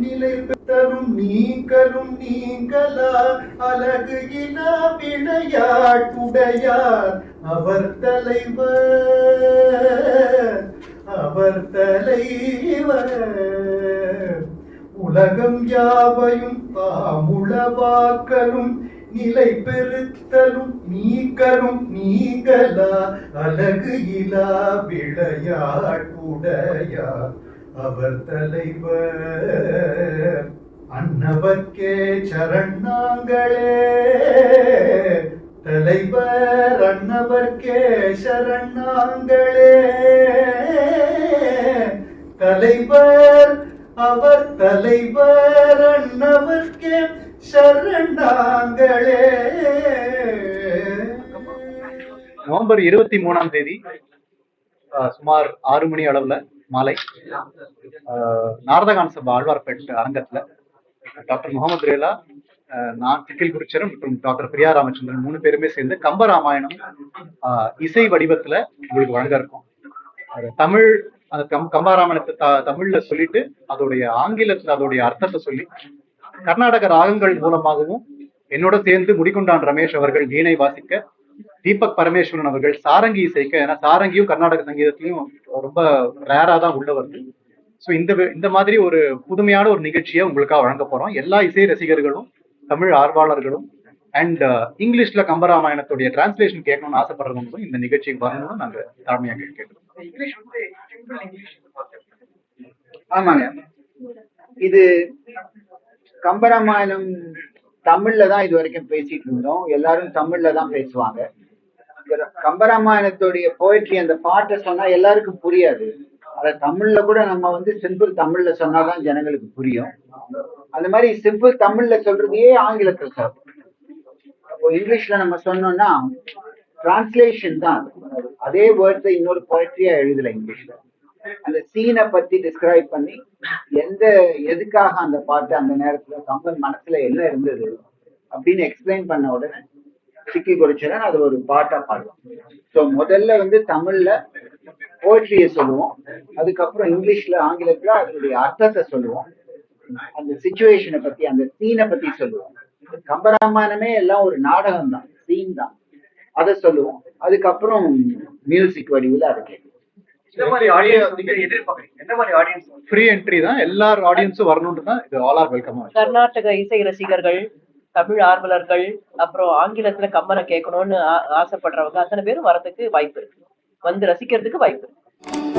நிலை தரும் நீங்களும் நீங்களா அழகு இன விளையாட்டுடையார் அவர் தலைவர் உலகம் யாவையும் தாமுளவாக்கலும் நிலை பெருத்தலும் நீக்கலும் நீங்களா அழகு இலா விளையாட்டுடையார் அவர் தலைவர் அன்னவர்க்கே சரணாங்களே தலைவர் அன்னவர்க்கே சரணாங்களே தலைவர் அவர் தலைவர் அன்னவர்க்கே சரணாங்களே. நவம்பர் 23ஆம் தேதி சுமார் 6 மணி அளவுல மாலை நாரதகான சபா ஆழ்வார்பேட் அரங்கத்துல டாக்டர் முகமது ரேலா, நான் சிக்கில் குருச்சரன் மற்றும் டாக்டர் பிரியா ராமச்சந்திரன் 3 பேருமே சேர்ந்து கம்பராமாயணம் இசை வடிவத்துல உங்களுக்கு வழங்க இருக்கோம். தமிழ் அந்த கம்பராமாயணத்தை தமிழ்ல சொல்லிட்டு அதோடைய ஆங்கிலத்துல அதோடைய அர்த்தத்தை சொல்லி கர்நாடக ராகங்கள் மூலமாகவும் என்னோட சேர்ந்து முடிகொண்டான் ரமேஷ் அவர்கள் வீணை வாசிக்க, தீபக் பரமேஸ்வரன் அவர்கள் சாரங்கி இசைக்க. ஏன்னா சாரங்கியும் கர்நாடக சங்கீதத்திலையும் ரொம்ப ரேரா தான் உள்ள வருது. ஸோ இந்த மாதிரி ஒரு புதுமையான ஒரு நிகழ்ச்சியை உங்களுக்காக வழங்க போறோம். எல்லா இசை ரசிகர்களும் தமிழ் ஆர்வலர்களும் அண்ட் இங்கிலீஷ்ல கம்பராமாயணத்துடைய டிரான்ஸ்லேஷன் கேட்கணும்னு ஆசைப்படுறவங்களும் இந்த நிகழ்ச்சிக்கு வரணும்னு நாங்க தாழ்மையாக கேட்கிறோம். ஆமாங்க, இது கம்பராமாயணம் தமிழ்ல தான் இது வரைக்கும் பேசிட்டு இருந்தோம். எல்லாரும் தமிழ்ல தான் பேசுவாங்க. கம்பராமாயணத்துடைய போயிட்ரி அந்த பாட்டை சொன்னா எல்லாருக்கும் புரியாது. அத தமிழ்ல கூட நம்ம சிம்பிள் தமிழ்ல சொன்னாதான் ஜனங்களுக்கு புரியும். அந்த மாதிரி சிம்பிள் தமிழ்ல சொல்றதையே ஆங்கிலத்தில் சொல்றோம். அப்போ இங்கிலீஷ்ல நம்ம சொன்னோம்னா டிரான்ஸ்லேஷன் தான். அதே வேர்ட்ஸை இன்னொரு போயிட்ரியா எழுதல இங்கிலீஷ்ல. அந்த சீனை பத்தி டிஸ்கிரைப் பண்ணி எதுக்காக அந்த பாட்டு அந்த நேரத்துல கம்பன் மனசுல என்ன இருந்தது அப்படின்னு எக்ஸ்பிளைன் பண்ண உடனே சிக்கி குறைச்சரன் அது ஒரு பாட்டா பாடுவோம். ஸோ முதல்ல தமிழ்ல போய்ட்ரியை சொல்லுவோம், அதுக்கப்புறம் இங்கிலீஷ்ல ஆங்கிலத்துல அதனுடைய அர்த்தத்தை சொல்லுவோம், அந்த சிச்சுவேஷனை பத்தி அந்த சீனை பத்தி சொல்லுவோம். கம்பராமாயணமே எல்லாம் ஒரு நாடகம் தான், சீன் தான், அதை சொல்லுவோம். அதுக்கப்புறம் மியூசிக் வடிவில் அதை கேட்கும். ஃப்ரீ என்ட்ரி தான், எல்லா ஆடியன்ஸும் வரணும்னு தான் இது ஆல் ஆர் வெல்கம். கர்நாடக இசை ரசிகர்கள், தமிழ் ஆர்வலர்கள், அப்புறம் ஆங்கிலத்துல கம்பனை கேட்கணும்னு ஆசைப்படுறவங்க அத்தனை பேரும் வரதுக்கு வாய்ப்பு இருக்கு, வந்து ரசிக்கிறதுக்கு வாய்ப்பு இருக்கு.